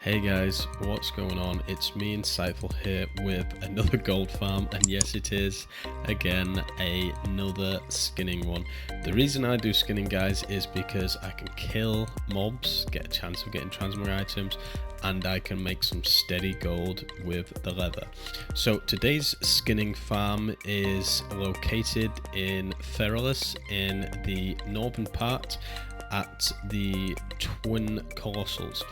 Hey guys, what's going on? It's me, Insightful, here with another gold farm, and yes, it is again another skinning one. The reason I do skinning, guys, is because I can kill mobs, get a chance of getting transmog items, and I can make some steady gold with the leather. So today's skinning farm is located in Ferolis in the northern part at the Twin Colossals.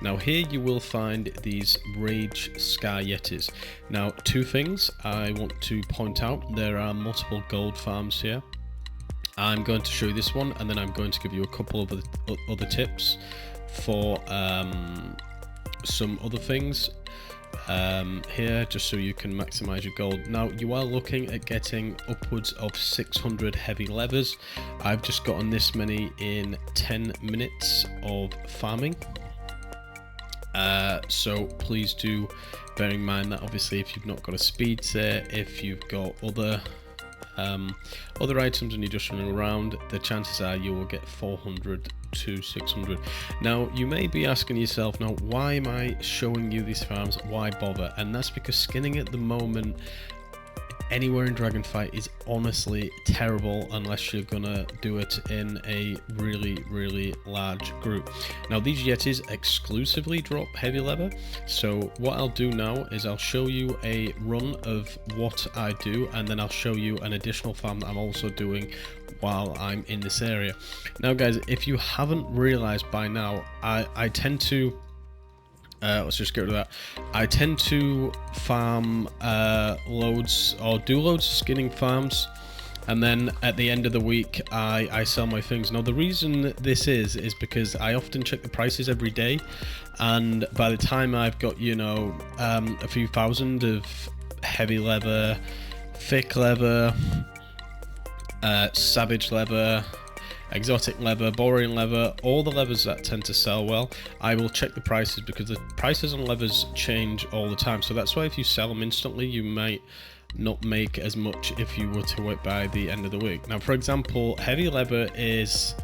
Now here you will find these Rage Sky Yetis. Now two things I want to point out: there are multiple gold farms here. I'm going to show you this one, and then I'm going to give you a couple of other tips for some other things here, just so you can maximize your gold. Now you are looking at getting upwards of 600 heavy levers. I've just gotten this many in 10 minutes of farming, so please do bear in mind that obviously if you've not got a speed set, if you've got other items and you're just running around, the chances are you will get 400 to 600. Now you may be asking yourself, now why am I showing you these farms, why bother? And that's because skinning at the moment anywhere in Dragonflight is honestly terrible unless you're gonna do it in a really large group. Now these Yetis exclusively drop heavy leather, so what I'll do now is I'll show you a run of what I do, and then I'll show you an additional farm that I'm also doing while I'm in this area. Now guys, if you haven't realized by now, I tend to let's just get rid of that. I tend to farm loads, or do loads of skinning farms, and then at the end of the week I sell my things. Now the reason this is because I often check the prices every day, and by the time I've got, you know, a few thousand of heavy leather, thick leather, savage leather, exotic leather, boring leather, all the levers that tend to sell well, I will check the prices, because the prices on levers change all the time. So that's why if you sell them instantly, you might not make as much if you were to wait by the end of the week. Now for example, heavy leather is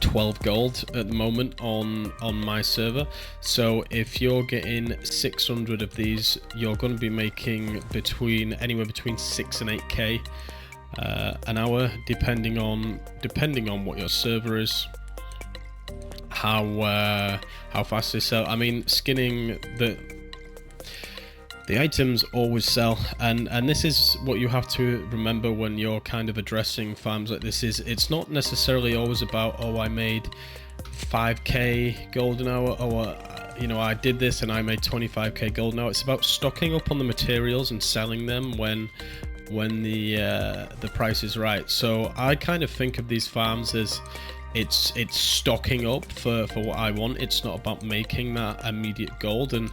12 gold at the moment on my server, so if you're getting 600 of these, you're going to be making anywhere between 6 and 8k an hour, depending on what your server is, how fast they sell. I mean, skinning, the items always sell, and this is what you have to remember when you're kind of addressing farms like this. Is it's not necessarily always about, oh, I made 5k gold an hour, or you know, I did this and I made 25k gold an hour. It's about stocking up on the materials and selling them when the price is right. So I kind of think of these farms as it's stocking up for what I want. It's not about making that immediate gold. And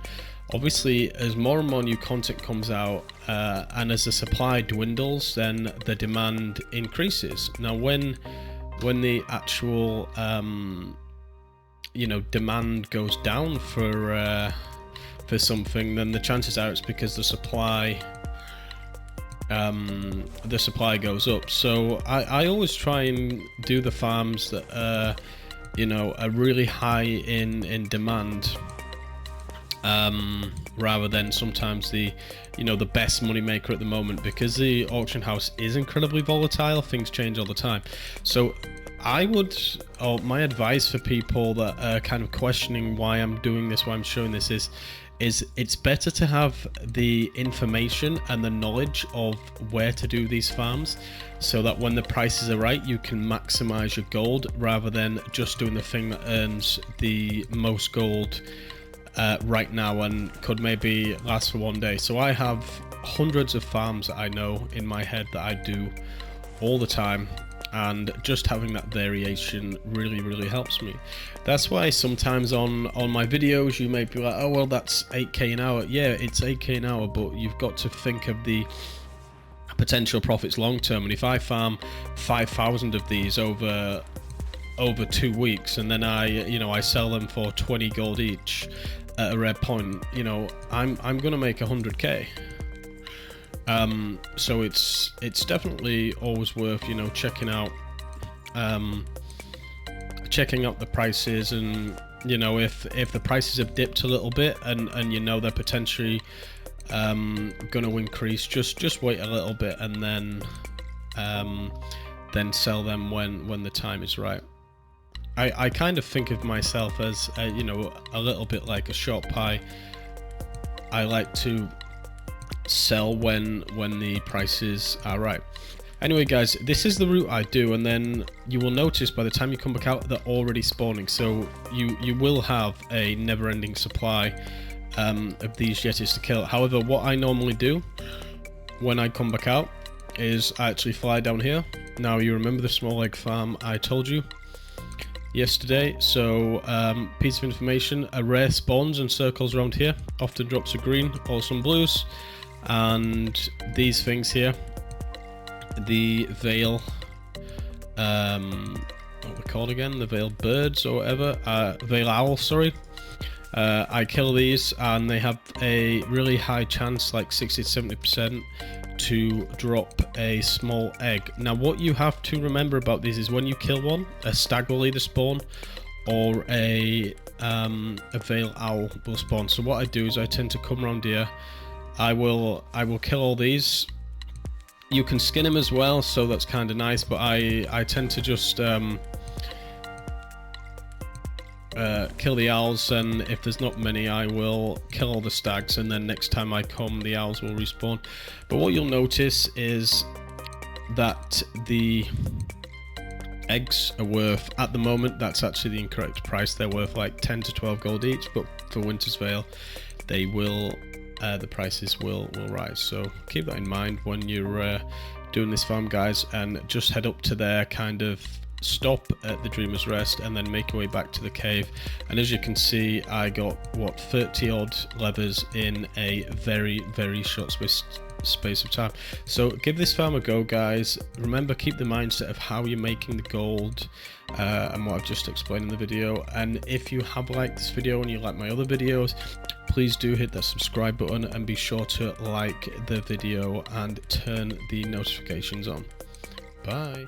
obviously as more and more new content comes out, and as the supply dwindles, then the demand increases. Now when the actual you know, demand goes down for something, then the chances are it's because the supply goes up. So I always try and do the farms that you know, are really high in demand, rather than sometimes the, you know, the best money maker at the moment, because the auction house is incredibly volatile. Things change all the time. So my advice for people that are kind of questioning why I'm doing this, why I'm showing this, is it's better to have the information and the knowledge of where to do these farms, so that when the prices are right, you can maximize your gold, rather than just doing the thing that earns the most gold right now and could maybe last for one day. So I have hundreds of farms that I know in my head that I do all the time, and just having that variation really helps me. That's why sometimes on my videos you may be like, oh well, that's 8k an hour. Yeah, it's 8k an hour, but you've got to think of the potential profits long term. And if I farm 5,000 of these over 2 weeks, and then I sell them for 20 gold each at a red point, you know, I'm gonna make 100k. So it's definitely always worth, you know, checking out the prices and you know, if the prices have dipped a little bit and you know they're potentially going to increase, just wait a little bit and then sell them when the time is right. I kind of think of myself as you know, a little bit like a short pie. I like to sell when the prices are right. Anyway guys, this is the route I do, and then you will notice by the time you come back out they're already spawning, so you will have a never-ending supply of these yetis to kill. However, what I normally do when I come back out is I actually fly down here. Now you remember the small egg farm I told you yesterday, so piece of information: a rare spawns and circles around here, often drops a green or some blues, and these things here, the veil, what we're called again, the veil birds or whatever, veil owl, sorry. I kill these and they have a really high chance, like 60 to 70%, to drop a small egg. Now what you have to remember about these is when you kill one, a stag will either spawn or a veil owl will spawn. So what I do is I tend to come around here, I will kill all these. You can skin them as well, so that's kind of nice, but I tend to just kill the owls, and if there's not many I will kill all the stags, and then next time I come the owls will respawn. But what you'll notice is that the eggs are worth, at the moment that's actually the incorrect price, they're worth like 10 to 12 gold each, but for Winter's Veil they will the prices will rise, so keep that in mind when you're doing this farm guys, and just head up to their kind of stop at the Dreamer's Rest and then make your way back to the cave. And as you can see, I got what, 30 odd leathers in a very short space of time. So give this farm a go guys. Remember, keep the mindset of how you're making the gold and what I've just explained in the video. And if you have liked this video and you like my other videos, please do hit that subscribe button and be sure to like the video and turn the notifications on. Bye.